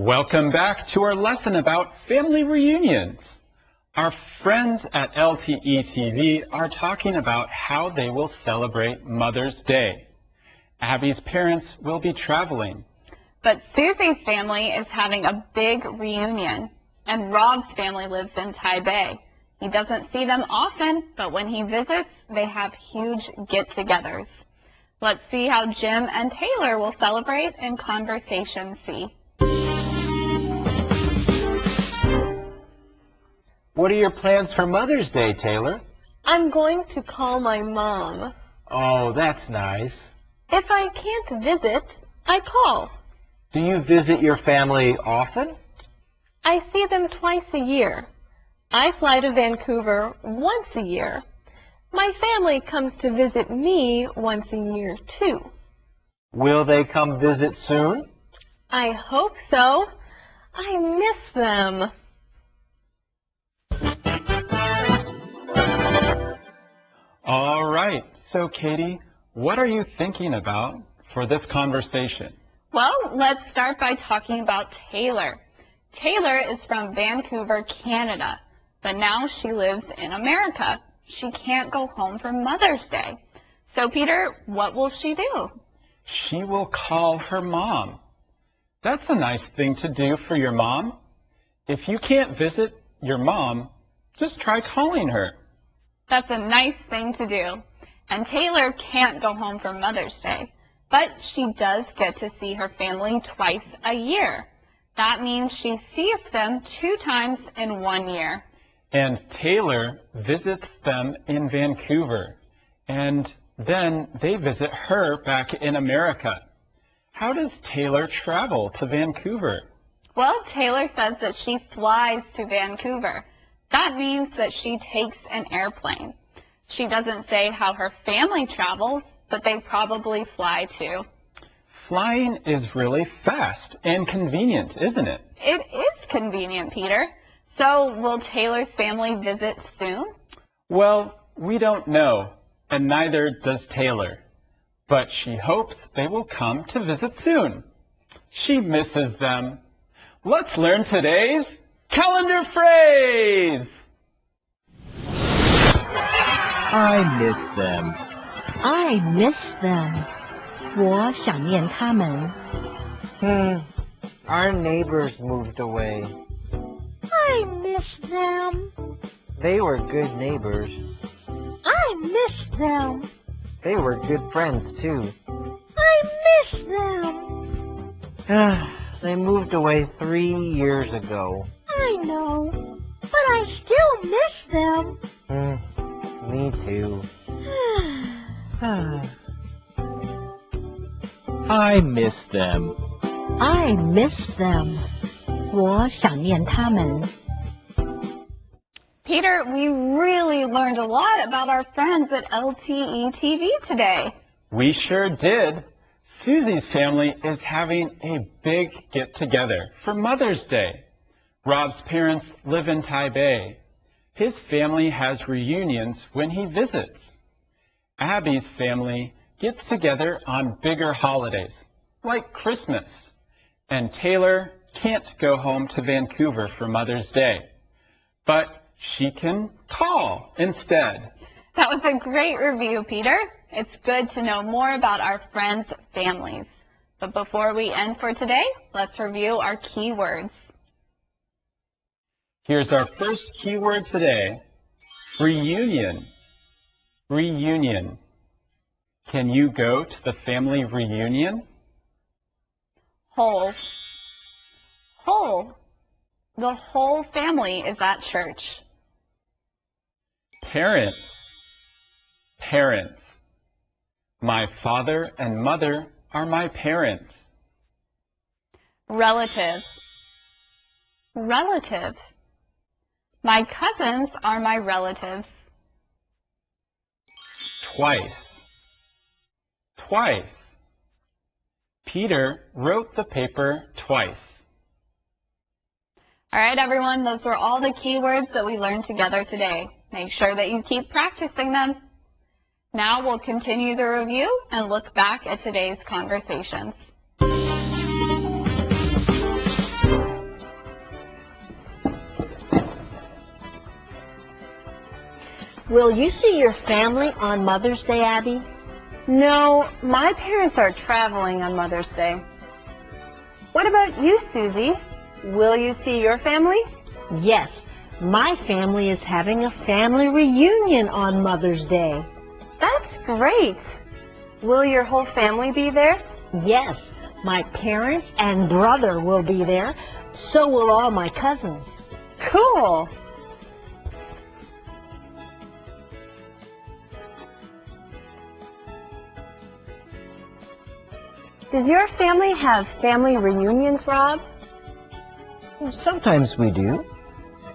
Welcome back to our lesson about family reunions. Our friends at LTE TV are talking about how they will celebrate Mother's Day. Abby's parents will be traveling. But Susie's family is having a big reunion, and Rob's family lives in Taipei. He doesn't see them often, but when he visits, they have huge get-togethers. Let's see how Jim and Taylor will celebrate in Conversation C. What are your plans for Mother's Day, Taylor? I'm going to call my mom. Oh, that's nice. If I can't visit, I call. Do you visit your family often? I see them twice a year. I fly to Vancouver once a year. My family comes to visit me once a year, too. Will they come visit soon? I hope so. I miss them. All right, so Katie, what are you thinking about for this conversation? Well, let's start by talking about Taylor. Taylor is from Vancouver, Canada, but now she lives in America. She can't go home for Mother's Day. So, Peter, what will she do? She will call her mom. That's a nice thing to do for your mom. If you can't visit your mom, just try calling her. That's a nice thing to do. And Taylor can't go home for Mother's Day, but she does get to see her family twice a year. That means she sees them 2 times in 1 year. And Taylor visits them in Vancouver, and then they visit her back in America. How does Taylor travel to Vancouver? Well, Taylor says that she flies to Vancouver. That means that she takes an airplane. She doesn't say how her family travels, but they probably fly too. Flying is really fast and convenient, isn't it? It is convenient, Peter. So, will Taylor's family visit soon? Well, we don't know, and neither does Taylor. But she hopes they will come to visit soon. She misses them. Let's learn today's calendar phrase! I miss them. I miss them. 我想念他们。 Our neighbors moved away. I miss them. They were good neighbors. I miss them. They were good friends, too. I miss them. They moved away 3 years ago. I know, but I still miss them. Me too. I miss them. I miss them. 我想念他们。 Peter, we really learned a lot about our friends at LTE TV today. We sure did. Susie's family is having a big get-together for Mother's Day. Rob's parents live in Taipei. His family has reunions when he visits. Abby's family gets together on bigger holidays, like Christmas. And Taylor can't go home to Vancouver for Mother's Day, but she can call instead. That was a great review, Peter. It's good to know more about our friends' families. But before we end for today, let's review our key words. Here's our first keyword today, reunion. Reunion. Can you go to the family reunion? Whole. Whole. The whole family is at church. Parents. Parents. My father and mother are my parents. Relative. Relative. My cousins are my relatives. Twice. Twice. Peter wrote the paper twice. All right, everyone, those were all the keywords that we learned together today. Make sure that you keep practicing them. Now we'll continue the review and look back at today's conversations. Will you see your family on Mother's Day, Abby? No, my parents are traveling on Mother's Day. What about you, Susie? Will you see your family? Yes, my family is having a family reunion on Mother's Day. That's great. Will your whole family be there? Yes, my parents and brother will be there. So will all my cousins. Cool. Does your family have family reunions, Rob? Sometimes we do.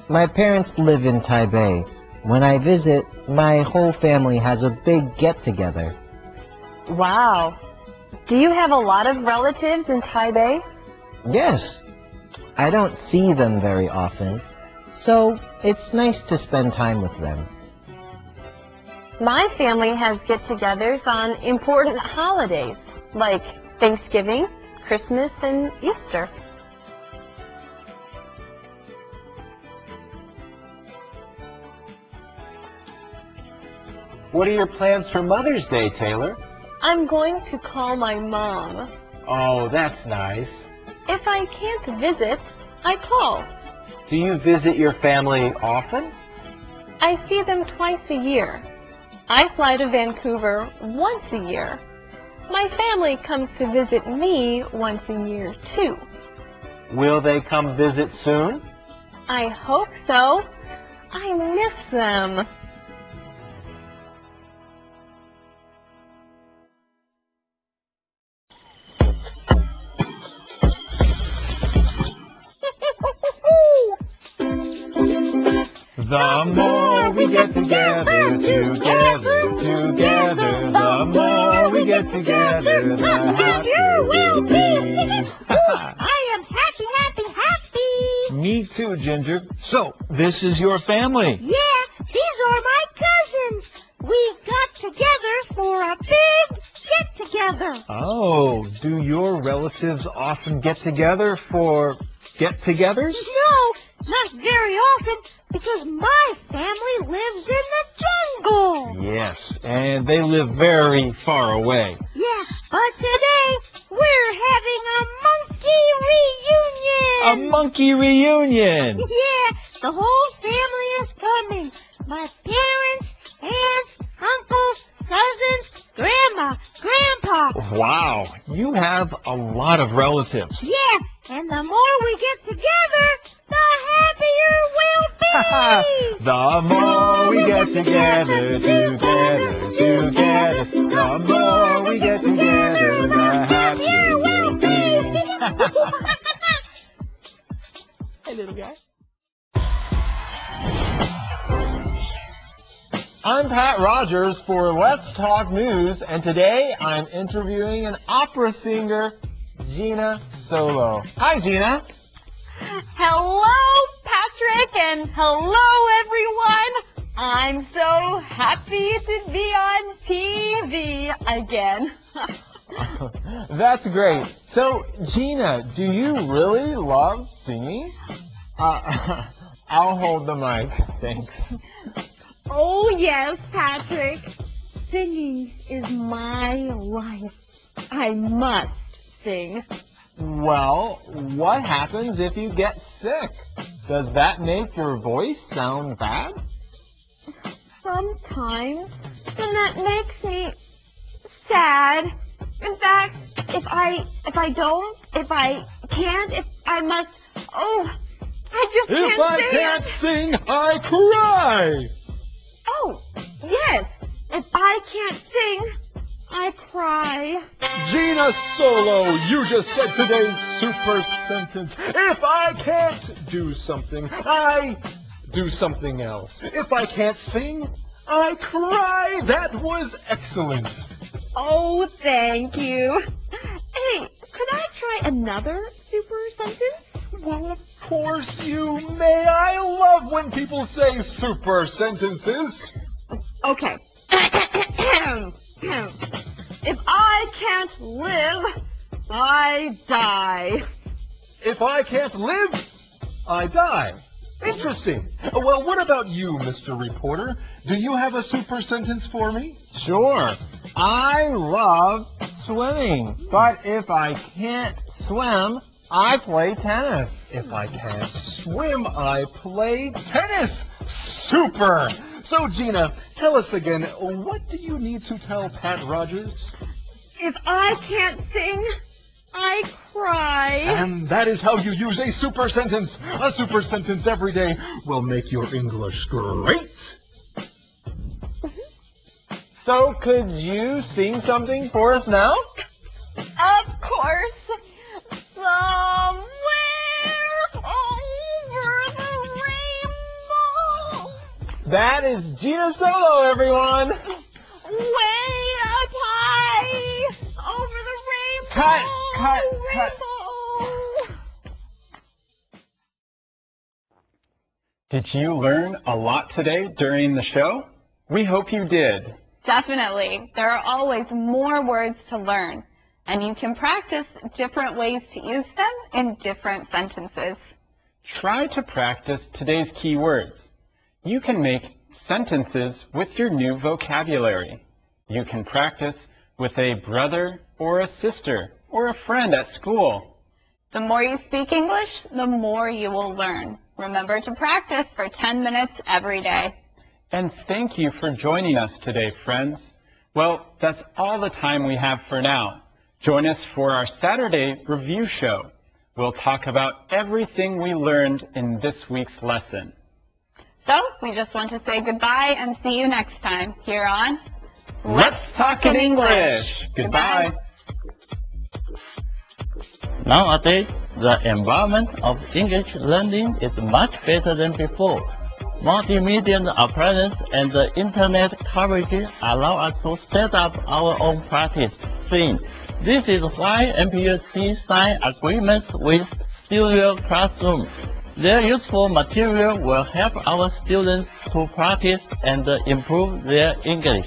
My parents live in Taipei. When I visit, my whole family has a big get-together. Wow. Do you have a lot of relatives in Taipei? Yes. I don't see them very often, so it's nice to spend time with them. My family has get-togethers on important holidays, like Thanksgiving, Christmas, and Easter. What are your plans for Mother's Day, Taylor? I'm going to call my mom. Oh, that's nice. If I can't visit, I call. Do you visit your family often? I see them twice a year. I fly to Vancouver once a year. My family comes to visit me once a year, too. Will they come visit soon? I hope so. I miss them. The more we get together, the more we get together, the happier we'll be. I am happy. Me too, Ginger. So, this is your family. Yes, these are my cousins. We got together for a big get-together. Oh, do your relatives often get together for get-togethers? No, not very often, because my family lives in the jungle. Yes, and they live very far away. Yes, but today we're having a monkey reunion. A monkey reunion! Yeah, the whole family is coming. My parents, aunts, uncles, cousins, grandma, grandpa. Wow, you have a lot of relatives. Yeah, and the more we get together, the happier we'll be. The more we get together, the more we get together, the happier we'll be. Hey, little guy. I'm Pat Rogers for Let's Talk News, and today I'm interviewing an opera singer, Gina Solo. Hi, Gina. Hello, Patrick, and hello, everyone. I'm so happy to be on TV again. That's great. So, Gina, do you really love singing? I'll hold the mic. Thanks. Oh, yes, Patrick. Singing is my life. I must sing. Well, what happens if you get sick? Does that make your voice sound bad? Sometimes, and that makes me sad. In fact, if I can't, if I must, oh, I just can't If I sing. can't sing, I cry. Oh, yes. If I can't sing, I cry. Gina Solo, you just said today's super sentence. If I can't do something, I do something else. If I can't sing, I cry. That was excellent. Oh, thank you. Hey, could I try another super sentence? Well, of course you may. I love when people say super sentences. Okay. If I can't live, I die. If I can't live, I die. Interesting. Well, what about you, Mr. Reporter? Do you have a super sentence for me? Sure. I love swimming, but if I can't swim, I play tennis. If I can't swim, I play tennis. Super! So, Gina, tell us again, what do you need to tell Pat Rogers? If I can't sing, I cry. And that is how you use a super sentence. A super sentence every day will make your English great. So could you sing something for us now? Of course. Somewhere over the rainbow. That is Gina Solo, everyone. Way up high over the rainbow. Cut. Rainbow. Did you learn a lot today during the show? We hope you did. Definitely. There are always more words to learn, and you can practice different ways to use them in different sentences. Try to practice today's key words. You can make sentences with your new vocabulary. You can practice with a brother or a sister or a friend at school. The more you speak English, the more you will learn. Remember to practice for 10 minutes every day. And thank you for joining us today, friends. Well, that's all the time we have for now. Join us for our Saturday review show. We'll talk about everything we learned in this week's lesson. So, we just want to say goodbye and see you next time here on Let's Talk in English. Goodbye. Nowadays, the environment of English learning is much better than before. Multimedia appliances and the internet coverage allow us to set up our own practice scene. This is why NPUC signed agreements with Studio Classroom. Their useful material will help our students to practice and improve their English.